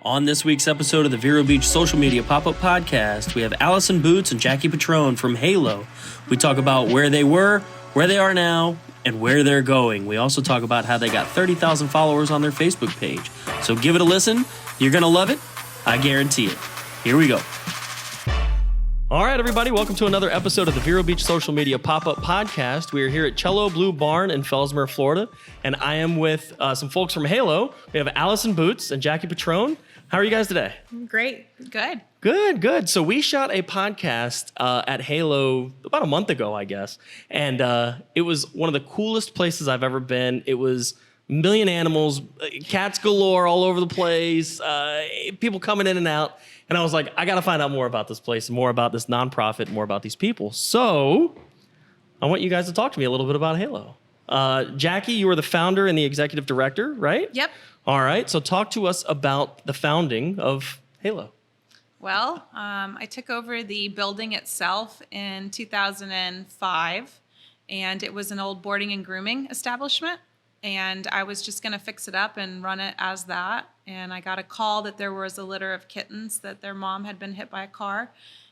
On this week's episode of the Vero Beach Social Media Pop-Up Podcast, we have Allison Boots and Jackie Patron from Halo. We talk about where they were, where they are now, and where they're going. We also talk about how they got 30,000 followers on their Facebook page. So give it a listen. You're going to love it. I guarantee it. Here we go. All right, everybody, welcome to another episode of the Vero Beach Social Media Pop-Up Podcast. We are here at Cello Blue Barn in Fellsmere, Florida, and I am with some folks from Halo. We have Allison Boots and Jackie Patron. How are you guys today? Great. Good. Good. So we shot a podcast at Halo about a month ago, I guess, and it was one of the coolest places I've ever been. It was a million animals, cats galore all over the place, people coming in and out. And I was like, I got to find out more about this place, more about this nonprofit, more about these people. So I want you guys to talk to me a little bit about Halo. Jackie, you are the founder and the executive director, right? Yep. All right. So talk to us about the founding of Halo. Well, I took over the building itself in 2005, and it was an old boarding and grooming establishment. And I was just going to fix it up and run it as that. And I got a call that there was a litter of kittens that their mom had been hit by a car,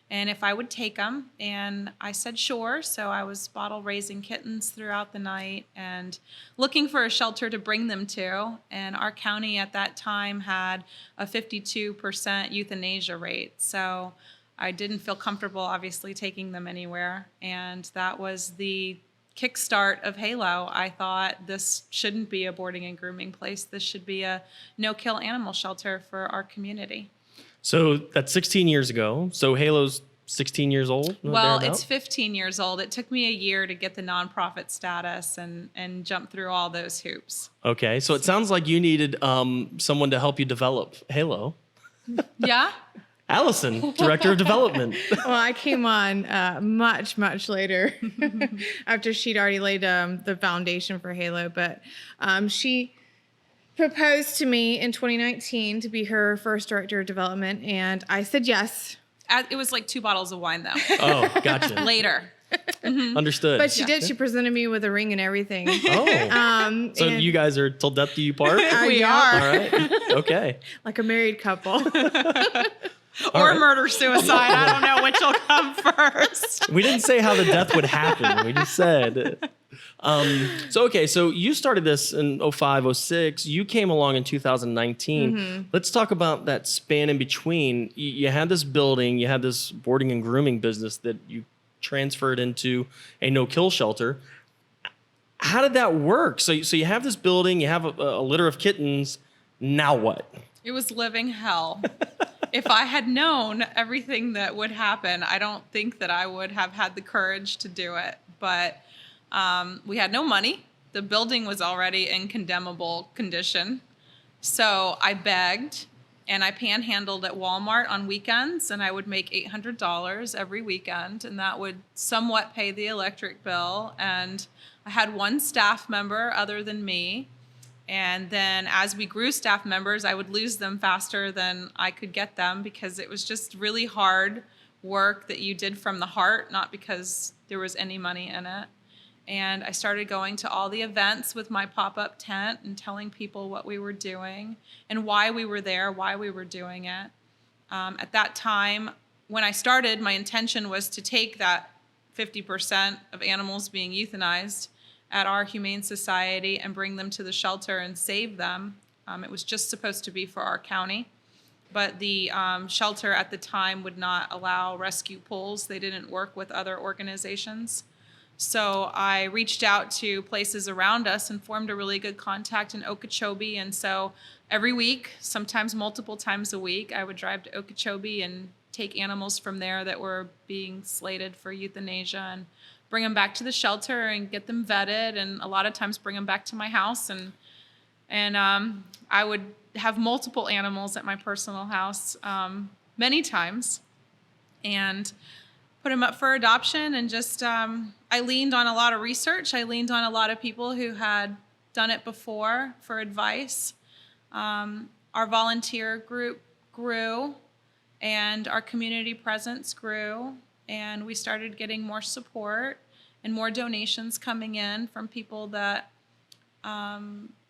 and if I would take them. And I said sure. So I was bottle raising kittens throughout the night and looking for a shelter to bring them to. And our county at that time had a 52% euthanasia rate. So I didn't feel comfortable, obviously, taking them anywhere. And that was the kickstart of Halo. I thought this shouldn't be a boarding and grooming place. This should be a no-kill animal shelter for our community. So that's 16 years ago. So Halo's 16 years old? Well, it's 15 years old. It took me a year to get the nonprofit status and jump through all those hoops. Okay, so it sounds like you needed someone to help you develop Halo. Yeah? Allison, Director of Development. Well, I came on much later after she'd already laid the foundation for Halo. But she proposed to me in 2019 to be her first Director of Development, and I said yes. It was like 2 bottles of wine, though. Oh, gotcha. Later. Mm-hmm. Understood. But she did. She presented me with a ring and everything. Oh. So you guys are till death do you part? We are. All right. Okay. Like a married couple. Or murder-suicide. I don't know which will come first. We didn't say how the death would happen. We just said. So you started this in 05, 06. You came along in 2019. Mm-hmm. Let's talk about that span in between. You had this building, you had this boarding and grooming business that you transferred into a no-kill shelter. How did that work? So you have this building, you have a litter of kittens. Now what? It was living hell. If I had known everything that would happen, I don't think that I would have had the courage to do it. But we had no money. The building was already in condemnable condition. So I begged, and I panhandled at Walmart on weekends, and I would make $800 every weekend, and that would somewhat pay the electric bill. And I had one staff member other than me. And then as we grew staff members, I would lose them faster than I could get them because it was just really hard work that you did from the heart, not because there was any money in it. And I started going to all the events with my pop-up tent and telling people what we were doing and why we were there, why we were doing it. At that time, when I started, my intention was to take that 50% of animals being euthanized at our Humane Society and bring them to the shelter and save them. It was just supposed to be for our county, but the shelter at the time would not allow rescue pools. They didn't work with other organizations. So I reached out to places around us and formed a really good contact in Okeechobee. And so every week, sometimes multiple times a week, I would drive to Okeechobee and take animals from there that were being slated for euthanasia and bring them back to the shelter and get them vetted, and a lot of times bring them back to my house. And I would have multiple animals at my personal house many times and put them up for adoption. And just I leaned on a lot of research. I leaned on a lot of people who had done it before for advice. Our volunteer group grew, and our community presence grew. And we started getting more support and more donations coming in from people that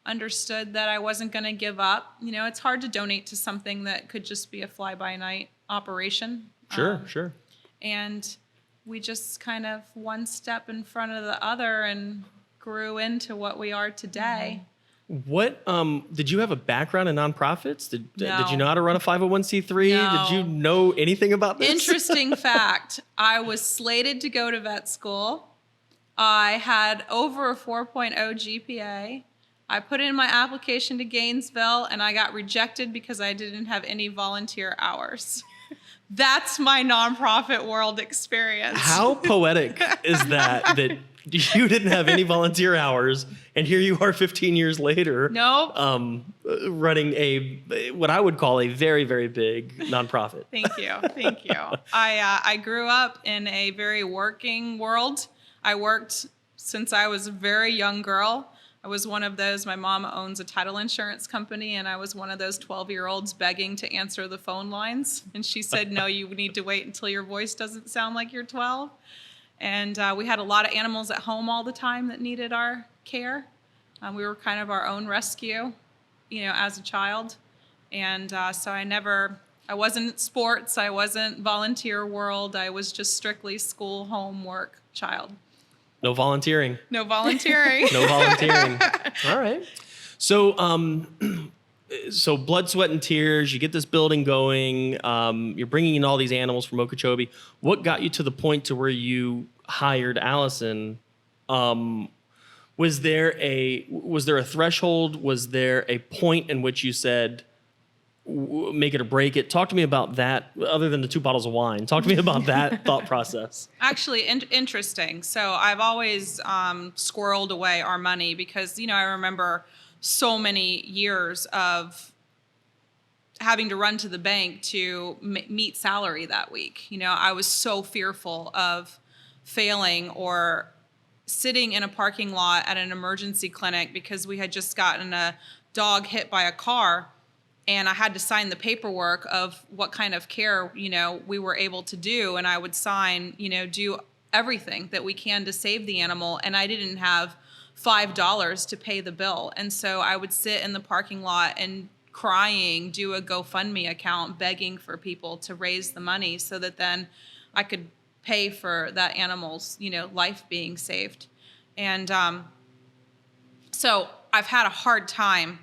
understood that I wasn't going to give up. It's hard to donate to something that could just be a fly-by-night operation. Sure. And we just kind of one step in front of the other and grew into what we are today. What did you have a background in nonprofits? Did you No. know how to run a 501c3? No. Did you know anything about this? Interesting fact, I was slated to go to vet school. I had over a 4.0 GPA. I put in my application to Gainesville and I got rejected because I didn't have any volunteer hours. That's my nonprofit world experience. How poetic is that you didn't have any volunteer hours and here you are 15 years later Nope. running what I would call a very, very big nonprofit. Thank you. I grew up in a very working world. I worked since I was a very young girl. I was one of those, my mom owns a title insurance company, and I was one of those 12-year-olds begging to answer the phone lines. And she said, no, you need to wait until your voice doesn't sound like you're 12. And we had a lot of animals at home all the time that needed our care. We were kind of our own rescue, as a child. And so I wasn't sports, I wasn't volunteer world, I was just strictly school, homework child. No volunteering. No volunteering. No volunteering. All right. So, so blood, sweat, and tears. You get this building going. You're bringing in all these animals from Okeechobee. What got you to the point to where you hired Allison? Was there a threshold? Was there a point in which you said, make it or break it? Talk to me about that, other than the 2 bottles of wine. Talk to me about that thought process. Actually, interesting. So I've always squirreled away our money because, I remember so many years of having to run to the bank to meet salary that week. I was so fearful of failing or sitting in a parking lot at an emergency clinic because we had just gotten a dog hit by a car. And I had to sign the paperwork of what kind of care, we were able to do. And I would sign, do everything that we can to save the animal. And I didn't have $5 to pay the bill. And so I would sit in the parking lot and crying, do a GoFundMe account, begging for people to raise the money so that then I could pay for that animal's, life being saved. And so I've had a hard time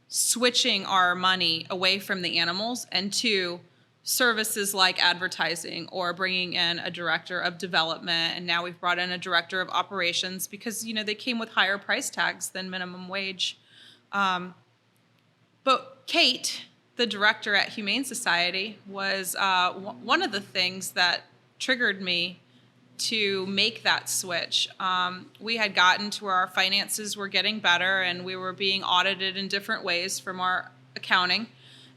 switching our money away from the animals and to services like advertising or bringing in a director of development. And now we've brought in a director of operations because, they came with higher price tags than minimum wage. But Kate, the director at Humane Society, was one of the things that triggered me to make that switch. We had gotten to where our finances were getting better and we were being audited in different ways from our accounting.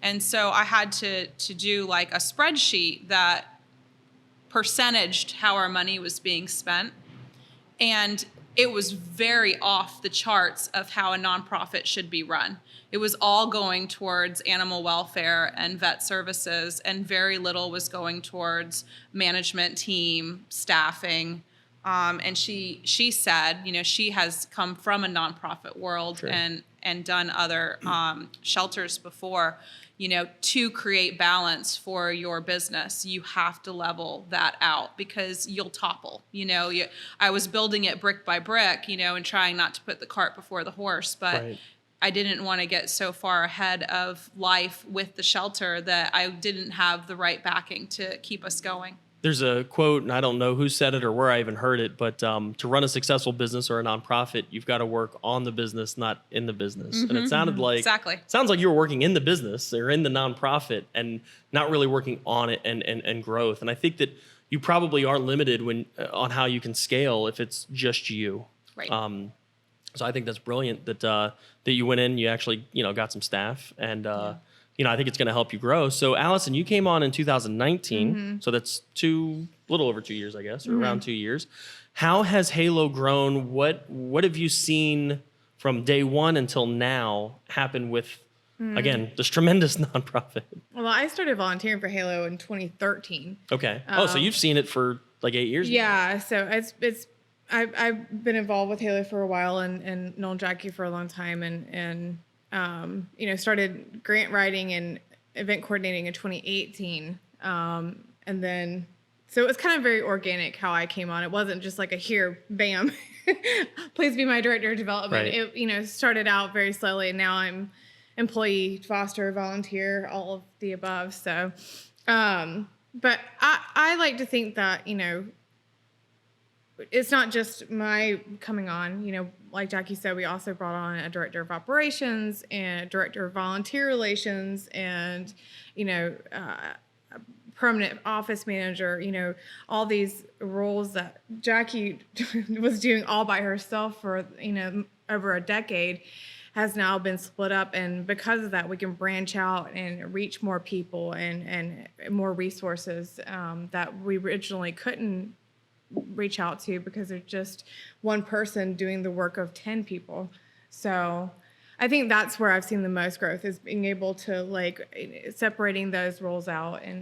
And so I had to do like a spreadsheet that percentaged how our money was being spent. And it was very off the charts of how a nonprofit should be run. It was all going towards animal welfare and vet services, and very little was going towards management team, staffing. And she said, she has come from a nonprofit world Sure. and done other shelters before. To create balance for your business, you have to level that out because you'll topple. I was building it brick by brick, and trying not to put the cart before the horse, but Right. I didn't want to get so far ahead of life with the shelter that I didn't have the right backing to keep us going. There's a quote, and I don't know who said it or where I even heard it, but to run a successful business or a nonprofit, you've got to work on the business, not in the business. And it sounded like Exactly. Sounds like you were working in the business or in the nonprofit and not really working on it and growth. And I think that you probably are limited on how you can scale if it's just you. Right. So I think that's brilliant that you went in, you actually got some staff, and I think it's going to help you grow. So Allison, you came on in 2019, so that's little over 2 years, I guess, or around 2 years. How has Halo grown? What have you seen from day one until now happen with, again, this tremendous nonprofit? Well, I started volunteering for Halo in 2013. Okay. So you've seen it for like 8 years now. Yeah, so it's I've been involved with Halo for a while and known Jackie for a long time and started grant writing and event coordinating in 2018. And then, so it was kind of very organic how I came on. It wasn't just like a here, bam, please be my director of development. Right. It, started out very slowly, and now I'm employee, foster, volunteer, all of the above. So, but I like to think that, it's not just my coming on, like Jackie said, we also brought on a director of operations and a director of volunteer relations and, a permanent office manager, all these roles that Jackie was doing all by herself for, over a decade has now been split up. And because of that, we can branch out and reach more people and more resources that we originally couldn't reach out to because there's just one person doing the work of 10 people. So I think that's where I've seen the most growth is being able to separating those roles out and,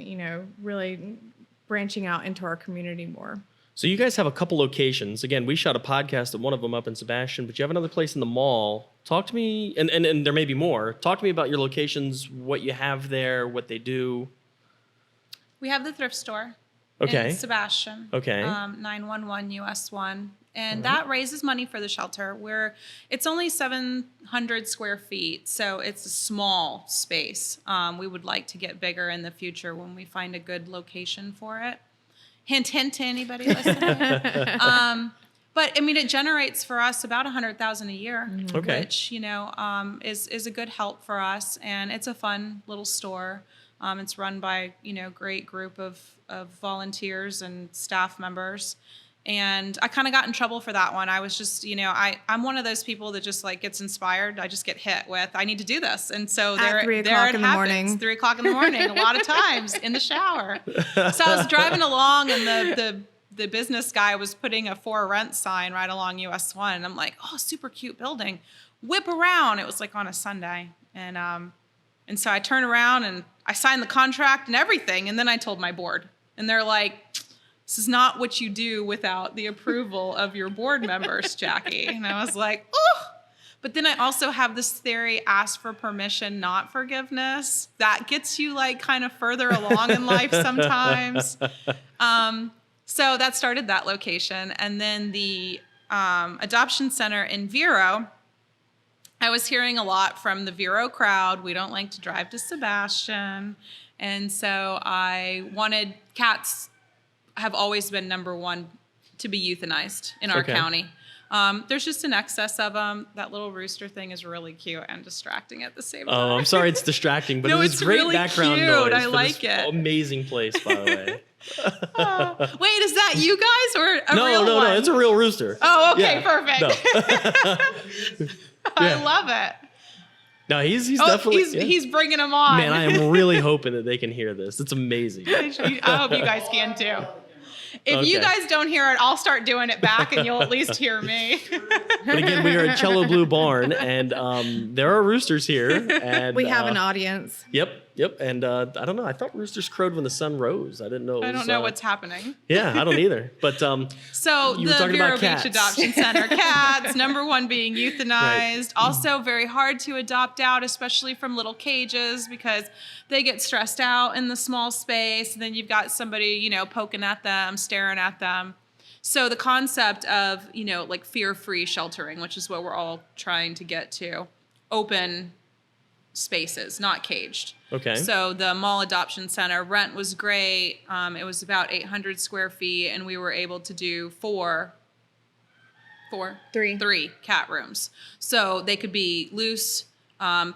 really branching out into our community more. So you guys have a couple locations. Again, we shot a podcast at one of them up in Sebastian, but you have another place in the mall. Talk to me, and there may be more. Talk to me about your locations, what you have there, what they do. We have the thrift store. Okay. In Sebastian. Okay. 911 US 1. And that raises money for the shelter. It's only 700 square feet, so it's a small space. We would like to get bigger in the future when we find a good location for it. Hint, hint to anybody listening. But I mean, it generates for us about $100,000 a year, which is a good help for us, and it's a fun little store. It's run by great group of volunteers and staff members. And I kind of got in trouble for that one. I was just, I'm one of those people that just gets inspired. I just get hit with, I need to do this. And so there it happens, 3 o'clock in the morning, a lot of times in the shower. So I was driving along and the business guy was putting a for rent sign right along US 1. And I'm like, oh, super cute building. Whip around. It was on a Sunday. And so I turn around and I signed the contract and everything. And then I told my board. And they're like, this is not what you do without the approval of your board members, Jackie. And I was like, oh. But then I also have this theory, ask for permission, not forgiveness. That gets you kind of further along in life sometimes. So that started that location. And then the adoption center in Vero, I was hearing a lot from the Vero crowd. We don't like to drive to Sebastian. And so I wanted cats have always been number one to be euthanized in our county. There's just an excess of them. That little rooster thing is really cute and distracting at the same time. Oh, I'm sorry it's distracting, but no, it's great really background cute. noise. I like it. Amazing place, by the way. Wait, is that you guys or a real one? No, it's a real rooster. Oh, okay, perfect. No. I love it. No, he's definitely... He's bringing them on. Man, I am really hoping that they can hear this. It's amazing. I hope you guys can too. If you guys don't hear it, I'll start doing it back and you'll at least hear me. But again, we are at Cello Blue Barn, and there are roosters here. And we have an audience. Yep. And I don't know. I thought roosters crowed when the sun rose. I didn't know. I don't know what's happening. Yeah, I don't either. But so you were the talking Vero about cats. Beach Adoption Center, cats, number one being euthanized. Right. Also very hard to adopt out, especially from little cages because they get stressed out in the small space. And then you've got somebody, poking at them, staring at them. So the concept of, fear-free sheltering, which is what we're all trying to get to, open spaces, not caged. Okay. So the mall adoption center rent was great. It was about 800 square feet, and we were able to do three cat rooms. So they could be loose.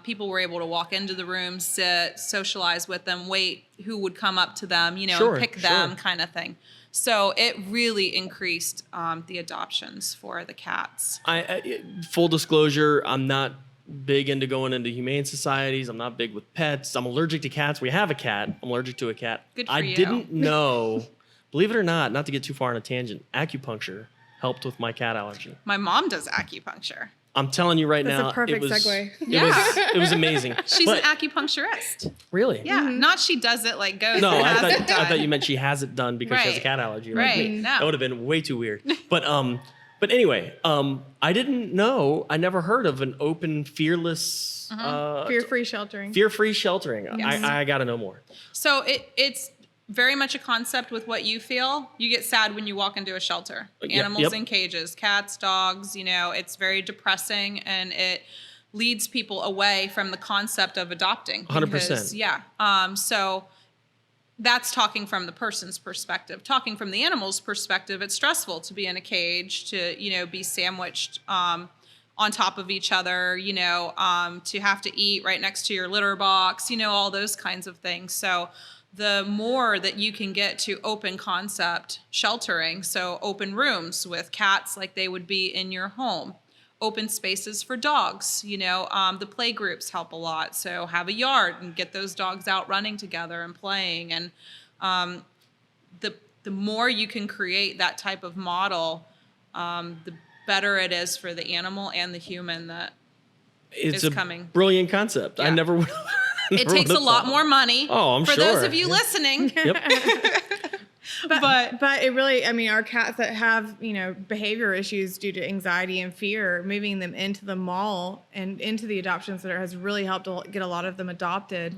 People were able to walk into the room, sit, socialize with them, wait who would come up to them, and pick them kind of thing. So it really increased the adoptions for the cats. Full disclosure, I'm not big into going into humane societies. I'm not big with pets. I'm allergic to cats. We have a cat. I'm allergic to a cat. Good for you. I didn't know, believe it or not to get too far on a tangent, acupuncture helped with my cat allergy. My mom does acupuncture. I'm telling you right now. That's a perfect segue. It was amazing. She's an acupuncturist. Really? Yeah. Mm-hmm. Not she does it goes No, and has it done. I thought you meant she has it done because she has a cat allergy. Right. Me. No. That would have been way too weird. But But anyway, I didn't know. I never heard of an open, fearless, Fear-free sheltering. fear-free sheltering. Yes. I got to know more. So it's very much a concept with what you feel. You get sad when you walk into a shelter. Animals in cages, cats, dogs, it's very depressing, and it leads people away from the concept of adopting. 100%. Yeah. So that's talking from the person's perspective. Talking from the animal's perspective, it's stressful to be in a cage, to, be sandwiched on top of each other, to have to eat right next to your litter box, all those kinds of things. So the more that you can get to open concept sheltering, so open rooms with cats like they would be in your home, open spaces for dogs, the play groups help a lot. So have a yard and get those dogs out running together and playing. And the more you can create that type of model, the better it is for the animal and the human that is coming. Brilliant concept. Yeah. I never It takes a lot more money. Oh, I'm for sure. those of you listening. Yep. But it really, our cats that have, behavior issues due to anxiety and fear, moving them into the mall and into the adoption center has really helped get a lot of them adopted,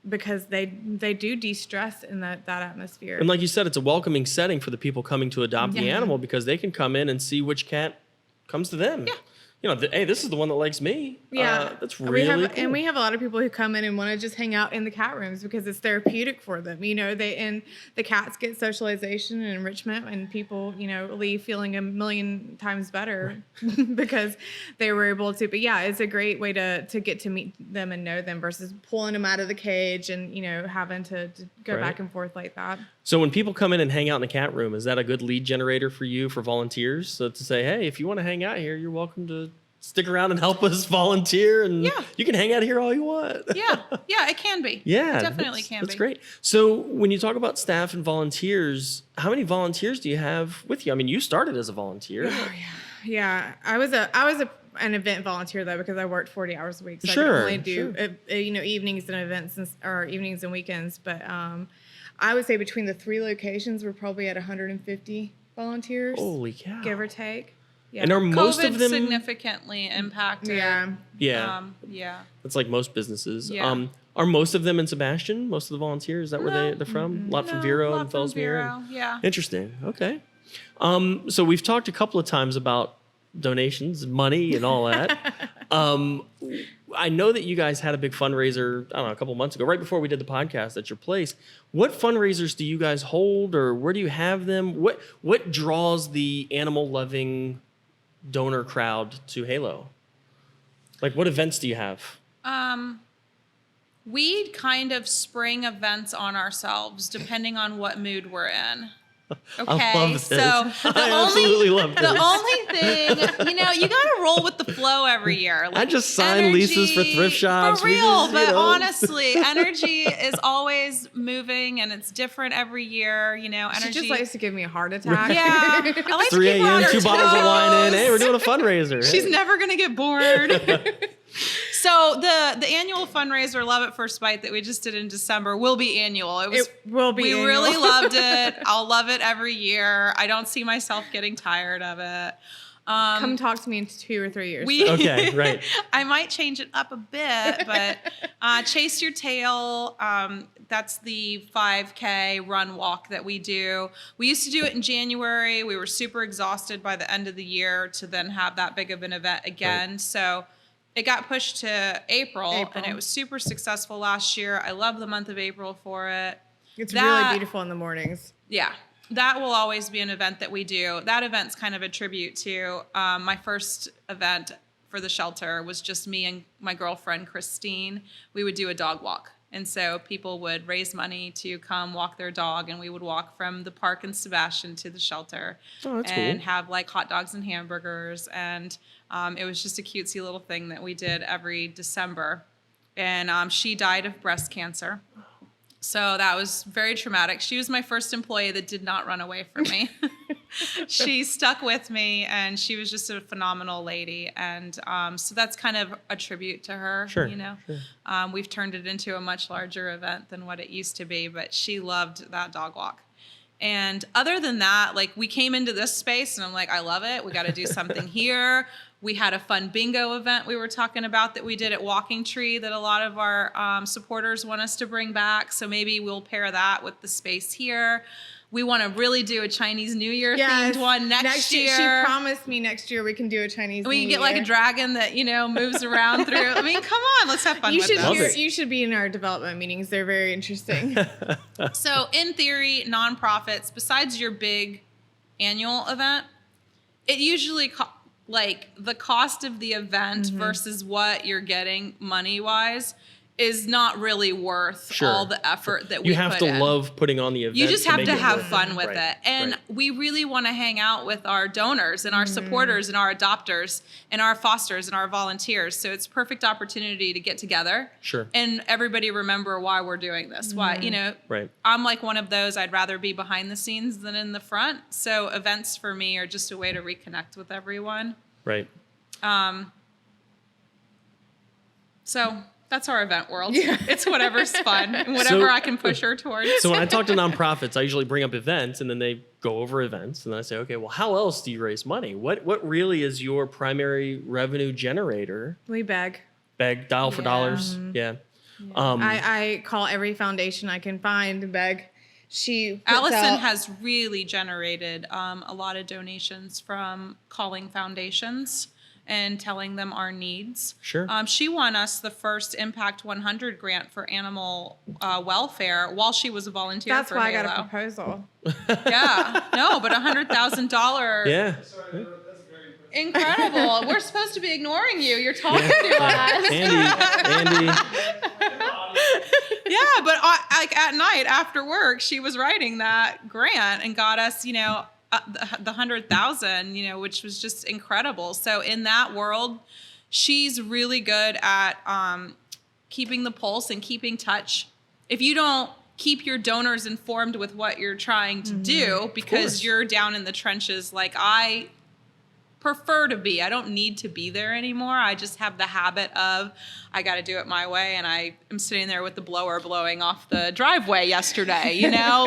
because they do de-stress in that atmosphere. And like you said, it's a welcoming setting for the people coming to adopt the animal, because they can come in and see which cat comes to them. Yeah. Hey, this is the one that likes me. Yeah, that's really cool. And we have a lot of people who come in and want to just hang out in the cat rooms because it's therapeutic for them. And the cats get socialization and enrichment, and people, leave feeling a million times better because they were able to. But yeah, it's a great way to get to meet them and know them versus pulling them out of the cage and having to go back and forth like that. So when people come in and hang out in the cat room, is that a good lead generator for you for volunteers? So to say, hey, if you want to hang out here, you're welcome to stick around and help us volunteer, and you can hang out here all you want. Yeah, it can be. Yeah, it definitely can be. That's great. So when you talk about staff and volunteers, how many volunteers do you have with you? I mean, you started as a volunteer. Oh, yeah. I was an event volunteer though, because I worked 40 hours a week, so I could only do evenings and events or evenings and weekends. But I would say between the 3 locations, we're probably at 150 volunteers. Holy cow! Give or take. Yeah. And are most COVID of them significantly impacted? Yeah. That's like most businesses. Yeah. Are most of them in Sebastian? Most of the volunteers? Is that where they're from? A lot from Vero and Fellsmere. Yeah. Interesting. Okay. So we've talked a couple of times about donations, money, and all that. I know that you guys had a big fundraiser, I don't know, a couple months ago, right before we did the podcast at your place. What fundraisers do you guys hold, or where do you have them? What draws the animal-loving donor crowd to Halo? Like, what events do you have? We kind of spring events on ourselves depending on what mood we're in. Okay, I love this. so I absolutely love this. The only thing, you got to roll with the flow every year. Like, I just sign leases for thrift shops. For real, but honestly, energy is always moving and it's different every year. Energy. She just likes to give me a heart attack. Yeah, I like 3 to keep her on a.m., her 2 bottles of wine in. Hey, we're doing a fundraiser. She's never gonna get bored. So the annual fundraiser, Love at First Bite, that we just did in December will be annual. It will be. We annual. really loved it. I'll love it every year. I don't see myself getting tired of it. Come talk to me in 2 or 3 years. Okay, right. I might change it up a bit, but Chase Your Tail, that's the 5K run walk that we do. We used to do it in January. We were super exhausted by the end of the year to then have that big of an event again. Right. So it got pushed to April, and it was super successful last year. I love the month of April for it. It's really beautiful in the mornings. Yeah. That will always be an event that we do. That event's kind of a tribute to my first event for the shelter was just me and my girlfriend, Christine. We would do a dog walk. And so people would raise money to come walk their dog, and we would walk from the park in Sebastian to the shelter and have like hot dogs and hamburgers. And it was just a cutesy little thing that we did every December. And she died of breast cancer. So that was very traumatic. She was my first employee that did not run away from me. She stuck with me, and she was just a phenomenal lady. And so that's kind of a tribute to her. Sure. We've turned it into a much larger event than what it used to be, but she loved that dog walk. And other than that, like we came into this space and I'm like, I love it. We got to do something here. We had a fun bingo event we were talking about that we did at Walking Tree that a lot of our supporters want us to bring back. So maybe we'll pair that with the space here. We want to really do a Chinese New Year themed one next year. She promised me next year we can do a Chinese New Year. We can get like a dragon that, moves around through. I mean, come on, let's have fun with this. You should be in our development meetings. They're very interesting. So in theory, nonprofits, besides your big annual event, it usually like the cost of the event versus what you're getting money-wise is not really worth all the effort that we put in. You have to love putting on the event. You just have to have fun with it. And we really want to hang out with our donors and our supporters and our adopters and our fosters and our volunteers. So it's a perfect opportunity to get together. Sure. And everybody remember why we're doing this. Why, I'm like one of those, I'd rather be behind the scenes than in the front. So events for me are just a way to reconnect with everyone. Right. So that's our event world. Yeah. It's whatever's fun and whatever I can push her towards. So when I talk to nonprofits, I usually bring up events and then they go over events and then I say, okay, well, how else do you raise money? What really is your primary revenue generator? We beg. Dial for dollars. Yeah. I call every foundation I can find to beg. Allison has really generated a lot of donations from calling foundations and telling them our needs. Sure. She won us the first Impact 100 grant for animal welfare while she was a volunteer That's for why Halo. I got a proposal. Yeah. No, but $100,000. Yeah. Incredible. We're supposed to be ignoring you. You're talking to us. Andy. Yeah, but like at night after work, she was writing that grant and got us, the 100,000, which was just incredible. So in that world, she's really good at keeping the pulse and keeping touch. If you don't keep your donors informed with what you're trying to do, because you're down in the trenches, like I prefer to be. I don't need to be there anymore. I just have the habit of I got to do it my way, and I am sitting there with the blower blowing off the driveway yesterday,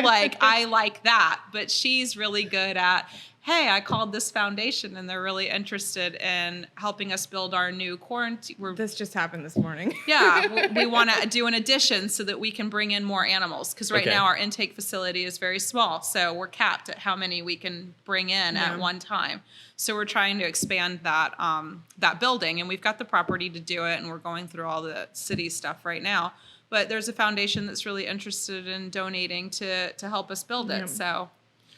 like I like that. But she's really good at, hey, I called this foundation and they're really interested in helping us build our new quarantine. This just happened this morning. Yeah, we want to do an addition so that we can bring in more animals, because right now our intake facility is very small. So we're capped at how many we can bring in at one time. So we're trying to expand that that building, and we've got the property to do it, and we're going through all the city stuff right now. But there's a foundation that's really interested in donating to help us build it.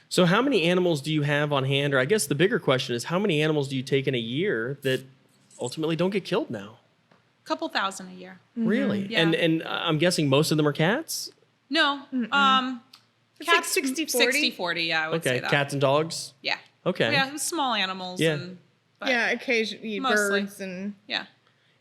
So how many animals do you have on hand? Or I guess the bigger question is, how many animals do you take in a year that ultimately don't get killed now? A couple thousand a year. Really? Yeah. And I'm guessing most of them are cats? No. Cats like 60-40. 60-40, yeah, I would say that. Cats and dogs? Yeah. Okay. Yeah, small animals. Yeah. Occasionally mostly. birds and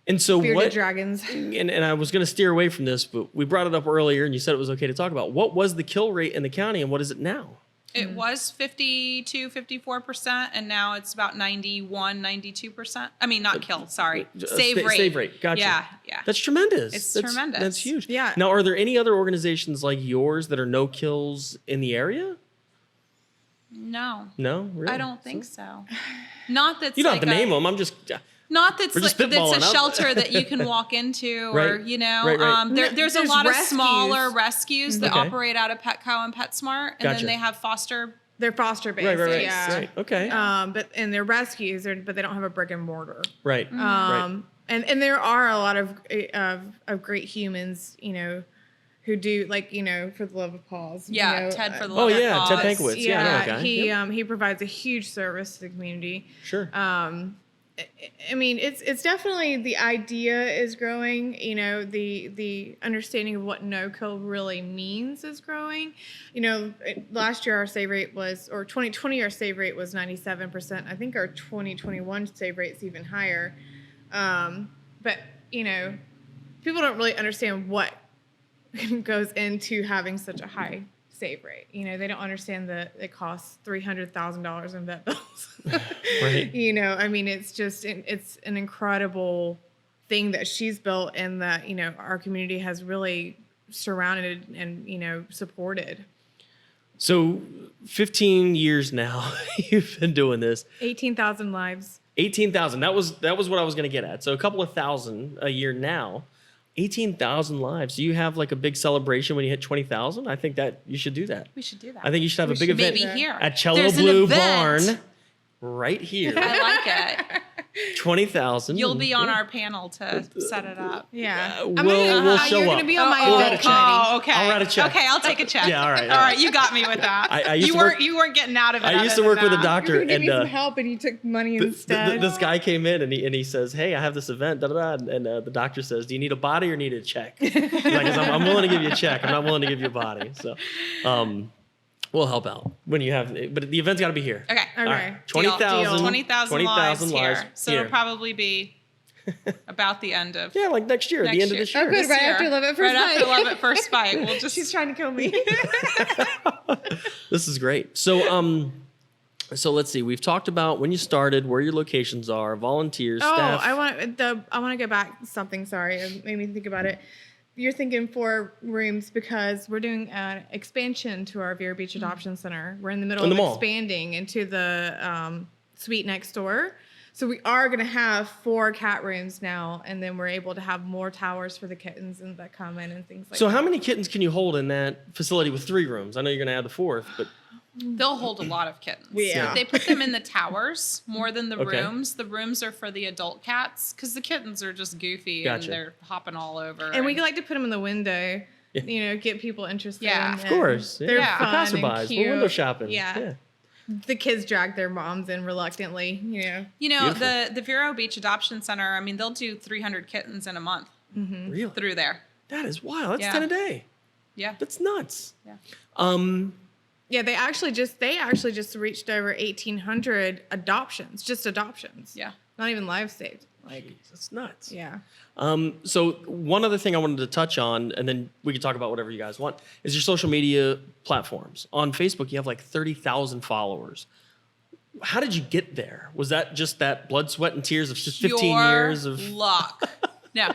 And so bearded dragons. And I was going to steer away from this, but we brought it up earlier and you said it was okay to talk about. What was the kill rate in the county and what is it now? It was 52, 54%, and now it's about 91, 92%. I mean, not kill, sorry. Save rate. Save rate, gotcha. Yeah. That's tremendous. It's tremendous. That's huge. Yeah. Now, are there any other organizations like yours that are no kills in the area? No. No? Really? I don't think so. Not that's you don't like have to name them. I'm just... Not that's that's a shelter that you can walk into, or Right. There's a lot of smaller rescues that operate out of Petco and PetSmart, and then they have foster. They're foster based, Right. Okay. But they're rescues, but they don't have a brick and mortar. Right. And there are a lot of great humans, who do, like, for the love of paws. Yeah, Ted for the love of paws. Ted Pankowitz. Yeah, he provides a huge service to the community. Sure. I mean, it's definitely, the idea is growing. The understanding of what no kill really means is growing. Last year our save rate was, or 2020 our save rate was 97%. I think our 2021 save rate's even higher. But people don't really understand what goes into having such a high save rate. They don't understand that it costs $300,000 in vet bills. Right. I mean, it's an incredible thing that she's built, and that, our community has really surrounded and, supported. So 15 years now, you've been doing this. 18,000 lives. 18,000. That was what I was going to get at. So a couple of thousand a year now. 18,000 lives. Do you have like a big celebration when you hit 20,000? I think that you should do that. We should do that. I think you should have a big event maybe here at Cello There's an Blue event. Barn right here. I like it. 20,000. You'll be on our panel to set it up. Yeah. We'll show you're up. going to be on my We'll write a event check. Oh, okay. I'll write a check. Okay, I'll take a check. Yeah, all right. All right, you got me with that. I used you to weren't work- you weren't getting out of it. I used other to work than with a that. doctor, You're going to and give me some help, and you took money instead. this guy came in and he says, "Hey, I have this event." Da, da, da, and the doctor says, "Do you need a body or need a check?" Like, I'm willing to give you a check. I'm not willing to give you a body. So, we'll help out when you have. But the event's got to be here. Okay. Okay. All right. Deal. 20,000. 20,000 lives here. So here. it'll probably be about the end of. Yeah, like next year, at the Next end of year. this year. Oh, good. This Right year. after Love at First Right Bite. after Love at First Bite. We'll just. She's trying to kill me. This is great. So, so let's see. We've talked about when you started, where your locations are, volunteers, staff. I want to go back something. Sorry, it made me think about it. You're thinking 4 rooms because we're doing an expansion to our Vero Beach Adoption Center. We're in the middle In the of mall. expanding into the suite next door. So we are going to have 4 cat rooms now, and then we're able to have more towers for the kittens and that come in and things like So that. how many kittens can you hold in that facility with 3 rooms? I know you're going to add the 4th, but They'll hold a lot of kittens. Yeah. They put them in the towers more than the Okay. rooms. The rooms are for the adult cats because the kittens are just goofy Gotcha. and they're hopping all over. And we like to put them in the window, Yeah. get people interested. Yeah. in Of it. course, yeah. They're Yeah. for fun and passerbys, cute. we're window shopping. Yeah. The kids drag their moms in reluctantly, You know, Beautiful. the Vero Beach Adoption Center, I mean, they'll do 300 kittens in a month Really? through there. That is wild. That's Yeah. 10 a day. Yeah. That's nuts. Yeah. Yeah, they actually just reached over 1,800 adoptions, just adoptions. Yeah. Not even lives saved. Like, that's nuts. Yeah. So one other thing I wanted to touch on, and then we can talk about whatever you guys want, is your social media platforms. On Facebook, you have like 30,000 followers. How did you get there? Was that just that blood, sweat, and tears of just 15 years of luck? No.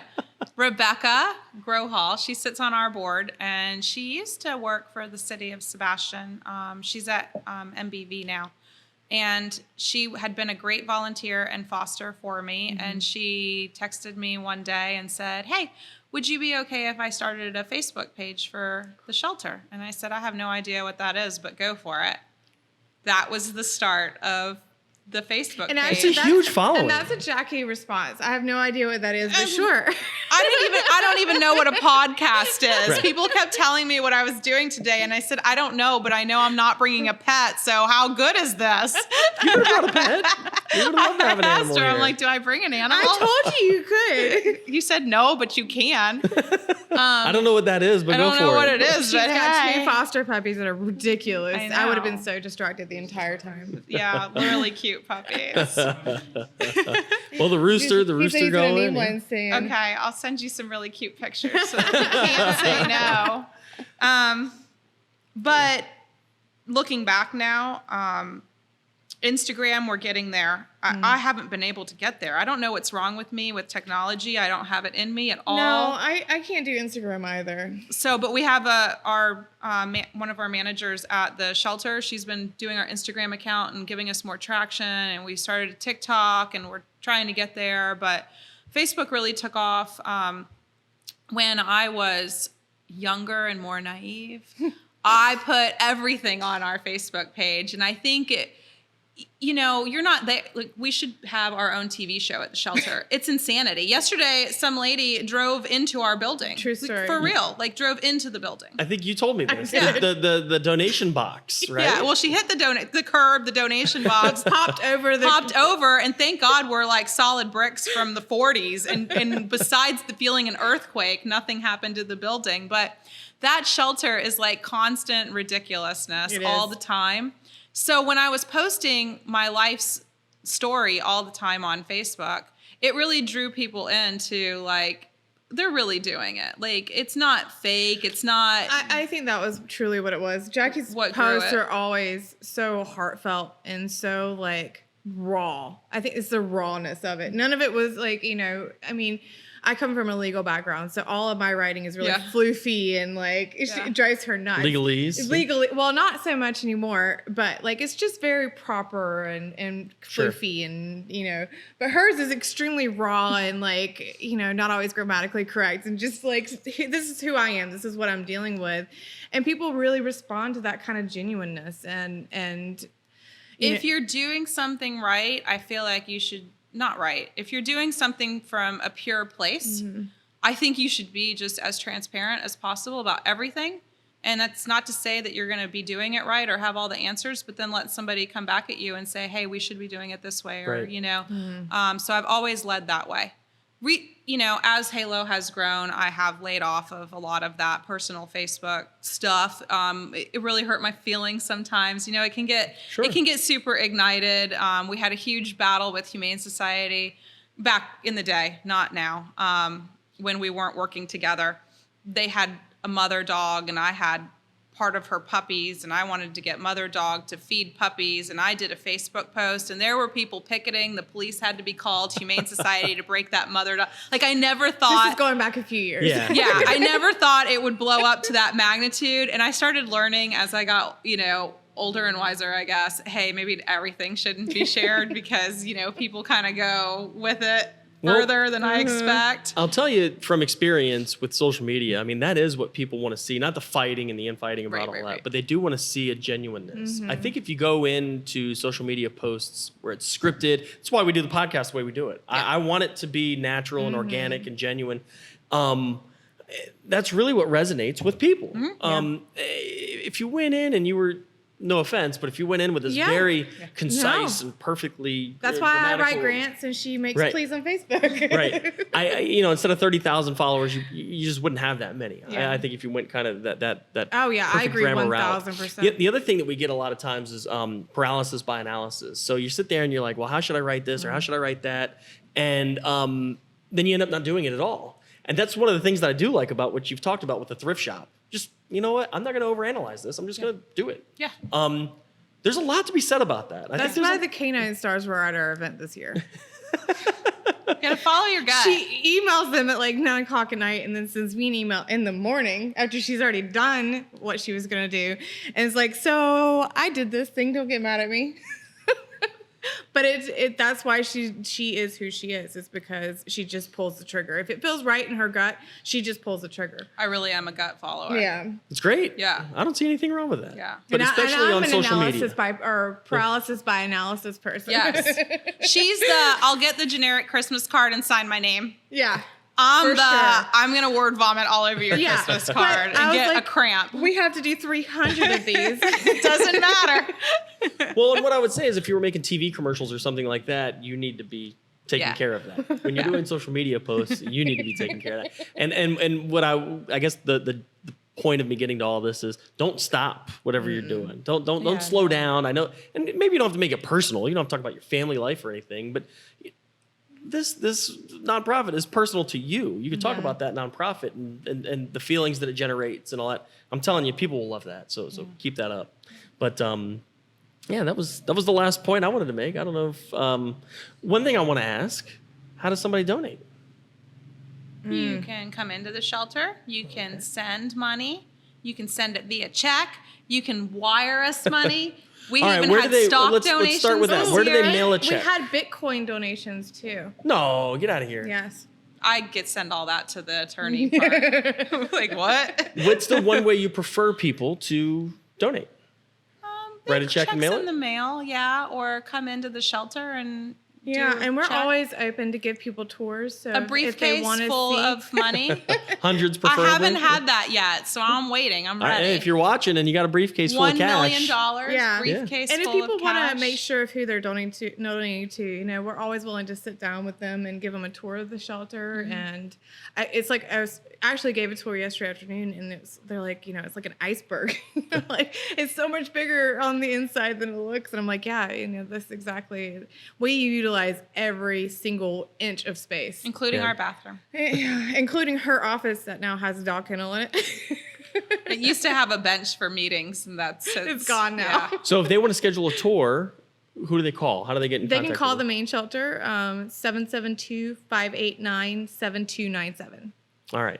Rebecca Grohall, she sits on our board, and she used to work for the city of Sebastian. She's at MBV now. And she had been a great volunteer and foster for me. And she texted me one day and said, "Hey, would you be okay if I started a Facebook page for the shelter?" And I said, "I have no idea what that is, but go for it." That was the start of the Facebook And page. actually, It's a huge following. And that's a Jackie response. I have no idea what that is, but sure. I don't even know what a podcast is. Right. People kept telling me what I was doing today, and I said, "I don't know, but I know I'm not bringing a pet. So how good is this?" You would have brought a pet. You would love to have an I animal asked her, I'm here. like, "Do I bring an animal?" I told you could. You said no, but you can. I don't know what that is, but I go don't for know it. what it is, She's but got hey. 2 foster puppies that are ridiculous. I I would have know. been so distracted the entire time. Yeah, really cute puppies. Well, the rooster He said going. he's gonna need one soon. Okay, I'll send you some really cute pictures so that you can't say no. But looking back now, Instagram, we're getting there. I haven't been able to get there. I don't know what's wrong with me with technology. I don't have it in me at all. No, I can't do Instagram either. So, but we have one of our managers at the shelter. She's been doing our Instagram account and giving us more traction. And we started a TikTok, and we're trying to get there. But Facebook really took off when I was younger and more naive. I put everything on our Facebook page, and I think it. You know, you're not there. Like, we should have our own TV show at the shelter. It's insanity. Yesterday, some lady drove into our building. True story. For real. Like, drove into the building. I think you told me this. Yeah. The donation box, right? Yeah, well, she hit the curb, the donation box, Popped over, and thank God we're like solid bricks from the 40s. And besides the feeling an earthquake, nothing happened to the building. But that shelter is like constant ridiculousness all the time. So when I was posting my life's story all the time on Facebook, it really drew people into like, they're really doing it. Like, it's not fake. It's not. I think that was truly what it was. Jackie's What grew posts it. are always so heartfelt and so like raw. I think it's the rawness of it. None of it was like, I mean, I come from a legal background, so all of my writing is really Yeah. floofy and like it drives her nuts. Legalese. Legally, well, not so much anymore, but like it's just very proper and Sure. floofy and But hers is extremely raw and like not always grammatically correct and just like this is who I am. This is what I'm dealing with, and people really respond to that kind of genuineness and. If you're doing something right, I feel like you should not right. If you're doing something from a pure place, I think you should be just as transparent as possible about everything. And that's not to say that you're going to be doing it right or have all the answers, but then let somebody come back at you and say, hey, we should be doing it this way. Or, Right. So I've always led that way. As Halo has grown, I have laid off of a lot of that personal Facebook stuff. It really hurt my feelings sometimes. It can get super ignited. We had a huge battle with Humane Society back in the day, not now, when we weren't working together. They had a mother dog, and I had part of her puppies, and I wanted to get mother dog to feed puppies, and I did a Facebook post, and there were people picketing. The police had to be called, Humane Society, to break that mother dog. Like, I never thought... This is going back a few years. Yeah. Yeah, I never thought it would blow up to that magnitude, and I started learning as I got, older and wiser, I guess, hey, maybe everything shouldn't be shared because, people kind of go with it further than I expect. I'll tell you from experience with social media, I mean, that is what people want to see, not the fighting and the infighting about all that, but they do want to see a genuineness. I think if you go into social media posts where it's scripted, that's why we do the podcast the way we do it. I want it to be natural and organic and genuine. That's really what resonates with people. If you went in and you were... No offense, but if you went in with this very concise and perfectly that's why I write grammatical- grants and she makes Right. pleas on Facebook. Right. I instead of 30,000 followers, you just wouldn't have that many. Yeah. I think if you went kind of that Oh, yeah, I perfect agree grammar route. 1000%. The other thing that we get a lot of times is paralysis by analysis. So you sit there and you're like, well, how should I write this or how should I write that? And then you end up not doing it at all. And that's one of the things that I do like about what you've talked about with the thrift shop. Just, you know what? I'm not going to overanalyze this. I'm just going to do it. Yeah. There's a lot to be said about that. That's why the canine stars were at our event this year. You gotta follow your gut. She emails them at like 9 o'clock at night and then sends me an email in the morning after she's already done what she was going to do. And it's like, so I did this thing. Don't get mad at me. But that's why she is who she is. It's because she just pulls the trigger. If it feels right in her gut, she just pulls the trigger. I really am a gut follower. Yeah. It's great. Yeah. I don't see anything wrong with that. Yeah. But especially on social media. Paralysis by analysis person. Yes. She's I'll get the generic Christmas card and sign my name. Yeah. I'm For sure. I'm going to word vomit all over your Yeah. Christmas But card I and was get a like, cramp. We have to do 300 of these. It doesn't matter. Well, and what I would say is if you were making TV commercials or something like that, you need to be taking Yeah. care of that. When you're doing social media posts, you need to be taking care of that. And what I guess the point of me getting to all this is don't stop whatever you're doing. Don't slow down. I know, and maybe you don't have to make it personal. You don't have to talk about your family life or anything, but this nonprofit is personal to you. You can talk about that nonprofit and the feelings that it generates and all that. I'm telling you, people will love that. So keep that up. But yeah, that was the last point I wanted to make. I don't know if one thing I want to ask: how does somebody donate? You can come into the shelter. You can send money. You can send it via check. You can wire us money. We All right, even where had do they- stock let's donations start with that. this Where do they year. mail a We check? had Bitcoin donations too. No, get out of here. Yes. I send all that to the attorney part. Like, what? What's the one way you prefer people to donate? Write a check and mail in it? the mail, yeah, or come into the shelter and Yeah, do and we're check. always open to give people tours. So a if they briefcase want to full see, of money. Hundreds I preferably. haven't had that yet, so I'm waiting. I'm All right, ready. hey, if you're watching and you got a briefcase full $1 of cash, million Yeah. briefcase and if full people of want cash. to make sure of who they're donating to, you know, we're always willing to sit down with them and give them a tour of the shelter. And it's like I actually gave a tour yesterday afternoon, and they're like, you know, it's like an iceberg. Like it's so much bigger on the inside than it looks. And I'm like, yeah, you know, that's exactly. We utilize every single inch of space, including Yeah. our bathroom. including her office that now has a dog kennel in it. It used to have a bench for meetings, and it's It's gone now. yeah. So if they want to schedule a tour, who do they call? How do they get in They contact? can call with the you? main shelter, 772-589-7297. All right.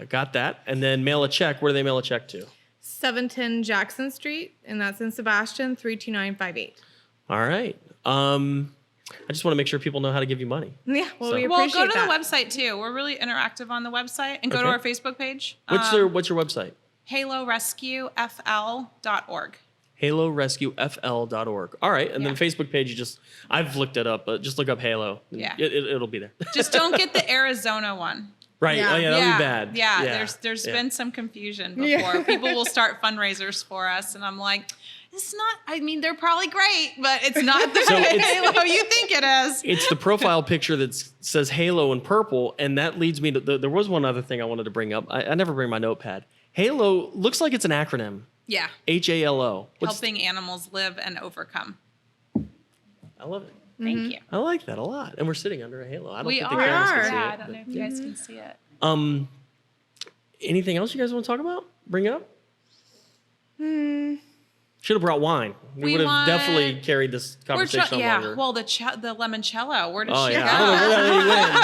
Got that. And then mail a check. Where do they mail a check to? 710 Jackson Street, and that's in Sebastian, 32958. All right. I just want to make sure people know how to give you money. Yeah, well, So- we Well, appreciate go to that. the website too. We're really interactive on the website, and go to Okay. our Facebook page. What's your website? HaloRescueFL.org. HaloRescueFL.org. All right. And then Yeah. Facebook page, I've looked it up, but just look up Halo. And Yeah. It'll be there. Just don't get the Arizona one. Right. Yeah. Oh, yeah, that'll be bad. Yeah, there's Yeah. been some confusion before. Yeah. People will start fundraisers for us, and I'm like, it's not. I mean, they're probably great, but it's not the So it's- Halo you think it is. It's the profile picture that says Halo in purple, and that leads me to there was one other thing I wanted to bring up. I never bring my notepad. Halo looks like it's an acronym. Yeah, HALO. helping animals live and overcome. I love it. Thank you. I like that a lot. And we're sitting under a halo. I don't We think are. the cameras can are. see Yeah, it, I don't know but- if you guys can see it. Anything else you guys want to talk about? Bring up? Should have brought wine. We We would have want- definitely carried this conversation on longer. Well, the limoncello. Where does Oh she yeah, go? I don't know where that lady went.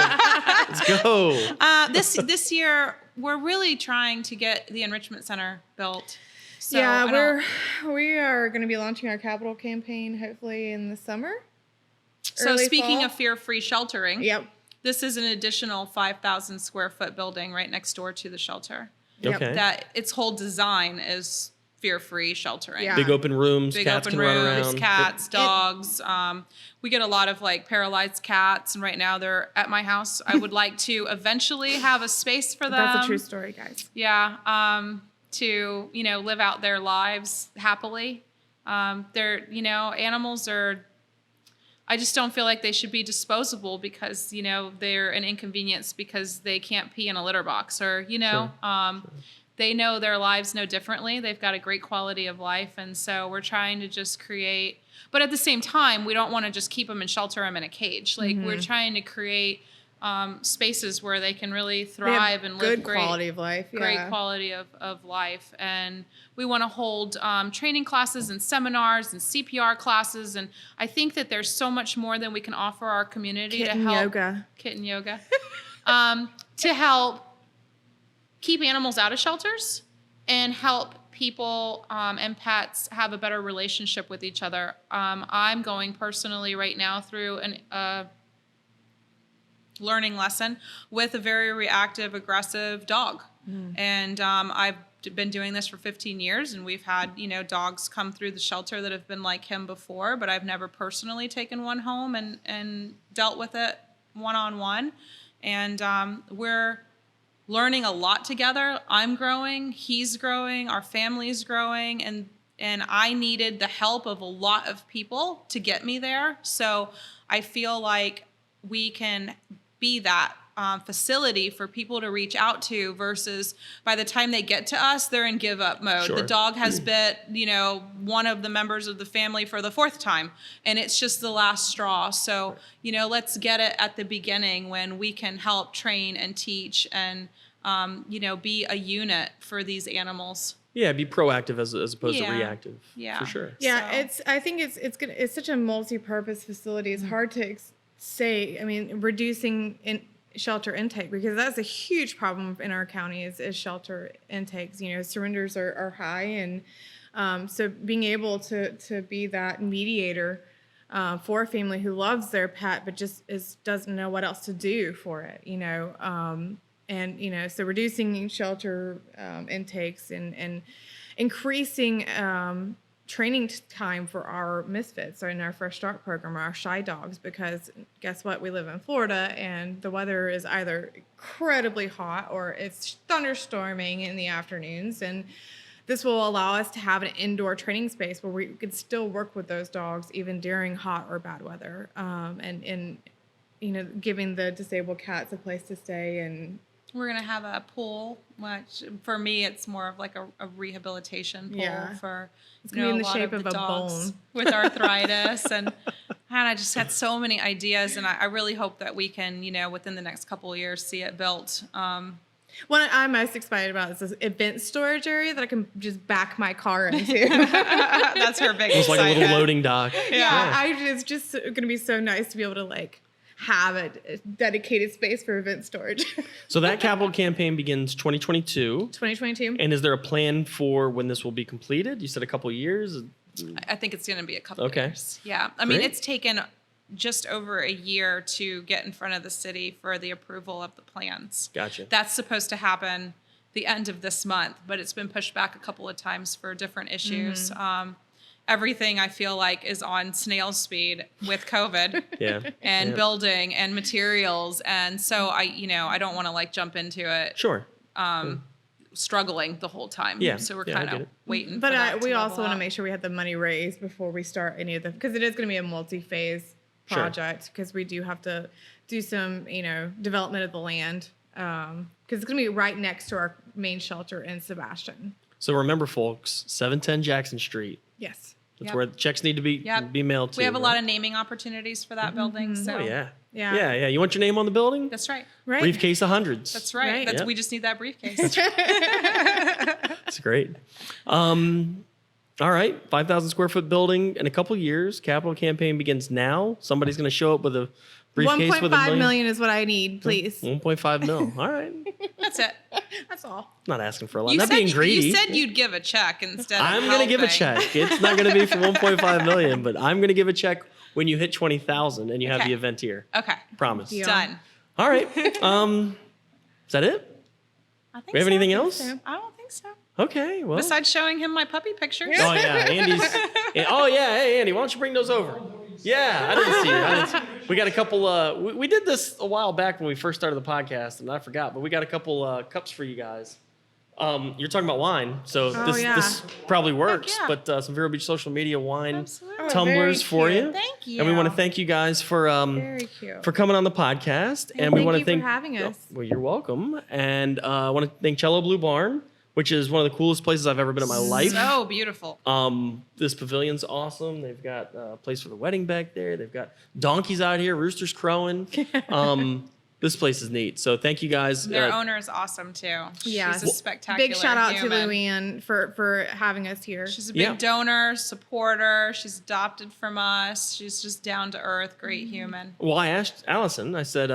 Let's go. This year we're really trying to get the Enrichment Center built. So yeah, I don't- we are going to be launching our capital campaign hopefully in the summer. So early speaking fall. of fear-free sheltering, Yep. this is an additional 5,000 square foot building right next door to the shelter. Yep. Okay. That its whole design is fear-free sheltering. Yeah. Big open rooms. Big Cats open can run rooms, around. cats, dogs. We get a lot of like paralyzed cats, and right now they're at my house. I would like to eventually have a space for them. That's a true story, guys. Yeah, to live out their lives happily. Animals are. I just don't feel like they should be disposable because they're an inconvenience because they can't pee in a litter box or they know their lives no differently. They've got a great quality of life, and so we're trying to just create. But at the same time, we don't want to just keep them and shelter them in a cage. Like we're trying to create spaces where they can really They have thrive and live good great quality of life. great Yeah. quality of life. And we want to hold training classes and seminars and CPR classes. And I think that there's so much more than we can offer our community Kitten to help. yoga. Kitten yoga. To help keep animals out of shelters and help people and pets have a better relationship with each other. I'm going personally right now through a learning lesson with a very reactive, aggressive dog. And I've been doing this for 15 years, and we've had, dogs come through the shelter that have been like him before, but I've never personally taken one home and dealt with it one-on-one. And we're learning a lot together. I'm growing, he's growing, our family's growing, and I needed the help of a lot of people to get me there. So I feel like we can be that facility for people to reach out to versus by the time they get to us, they're in give up mode. Sure. The dog has bit, one of the members of the family for the 4th time, and it's just the last straw. So, let's get it at the beginning when we can help train and teach and, be a unit for these animals. Yeah, be proactive as opposed to Yeah. reactive. Yeah. For sure. Yeah, So- I think it's such a multi-purpose facility. It's hard to say. I mean, reducing shelter intake because that's a huge problem in our county is shelter intakes. Surrenders are high, and so being able to be that mediator for a family who loves their pet but just doesn't know what else to do for it. So reducing shelter intakes and increasing training time for our misfits or in our Fresh Start program, our shy dogs, because guess what? We live in Florida and the weather is either incredibly hot or it's thunderstorming in the afternoons. And this will allow us to have an indoor training space where we can still work with those dogs even during hot or bad weather. And giving the disabled cats a place to stay. And We're going to have a pool, which for me, it's more of like a rehabilitation pool Yeah. for It's gonna be in the lot shape of the a dogs bone. with arthritis. and I just had so many ideas, and I really hope that we can, within the next couple of years, see it built. What I'm most excited about is this event storage area that I can just back my car into. That's her big It's like a little excitement. loading dock. It's just going to be so nice to be able to like have a dedicated space for event storage. So that capital campaign begins 2022. 2022. And is there a plan for when this will be completed? You said a couple of years. I think it's going to be a couple Okay. years. Yeah. I mean, Great. it's taken just over a year to get in front of the city for the approval of the plans. Gotcha. That's supposed to happen the end of this month, but it's been pushed back a couple of times for different issues. Everything I feel like is on snail speed with COVID Yeah. and Yeah. building and materials. And so I don't want to like jump into it Sure. struggling the whole time. Yeah. So we're Yeah, I kind get of it. waiting. But for that we to also level want to out. make sure we have the money raised before we start any of the, because it is going to be a multi-phase Sure. project, because we do have to do some, development of the land, because it's going to be right next to our main shelter in Sebastian. So remember, folks, 710 Jackson Street. Yes. That's Yep. where the checks need to be Yep. be mailed to. We have a right? lot of naming opportunities for that building. So Oh, yeah. Yeah. Yeah. You want your name on the building? that's right. Right. Briefcase of hundreds. That's right. Right. Yeah. We just need that briefcase. That's great. All right. 5,000 square foot building in a couple years. Capital campaign begins now. Somebody's going to show up with a briefcase with $1 1.5 million is what I need, please. 1.5 mil. All right. That's it. That's all. Not asking for a lot. You Not said, being greedy. you said you'd give a check instead of I'm going to give a helping. check. It's not going to be for 1.5 million, but I'm going to give a check when you hit 20,000 and you have Okay. the event here. Okay. Promise. Deal. Done. All right. Is that it? I think We have so. anything else? so. I don't think so. Okay. Well. Besides showing him my puppy pictures. Oh yeah, Andy's. Oh yeah, hey Andy, why don't you bring those over? Yeah, I didn't see it. We got a couple. We did this a while back when we first started the podcast, and I forgot. But we got a couple cups for you guys. You're talking about wine, so this probably works. yeah. But some Vero Beach social media wine Absolutely. Oh, tumblers very for cute. you. Thank you. And we want to thank you guys for Very cute. coming on the podcast. And we thank want you to thank for having us. Well, you're welcome. And I want to thank Cello Blue Barn, which is one of the coolest places I've ever been in my life. So beautiful. This pavilion's awesome. They've got a place for the wedding back there. They've got donkeys out here, roosters crowing. This place is neat. So thank you guys. Their owner is awesome too. Yeah. She's a spectacular Big shout out human. to Luann for having us here. She's a big Yeah. donor, supporter. She's adopted from us. She's just down to earth, great human. Well, I asked Allison. I said,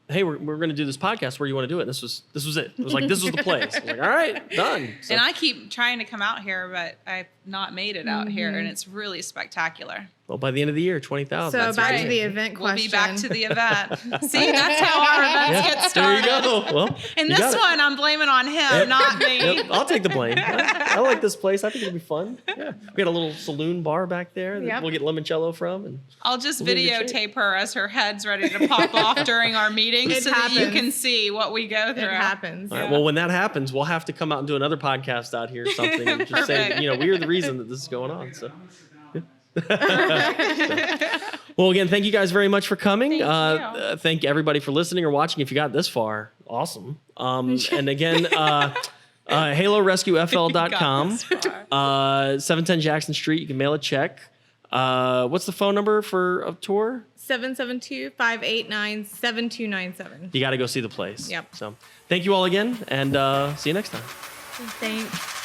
"Hey, we're going to do this podcast. Where do you want to do it?" And this was it. It was like this was the place. I was like, "All right, done." So, And I keep trying to come out here, but I've not made it out here, and it's really spectacular. well, by the end of the year, 20,000. So that's back great. to the event We'll question. be back to the event. See, that's how our events get There started. you go. Well, And you this got it. one, I'm blaming on him, not me. Yep, I'll take the blame. I like this place. I think it'll be fun. Yeah, we got a little saloon bar back there that Yep. we'll get limoncello from. And I'll just We'll be in good videotape her as her head's ready to pop off during our meetings It so that you happens. can see what we go through. It happens. all right, well, when that happens, we'll have to come out and do another podcast out here or something, and just say, Perfect. we are the reason that this is going on. So. Well, again, thank you guys very much for coming. Thank you. Thank everybody for listening or watching. If you got this far, awesome. And again, HaloRescueFL.com, Got this far. 710 Jackson Street. You can mail a check. What's the phone number for a tour? 772-589-7297. You got to go see the place. Yep. So thank you all again, and see you next time. Thanks.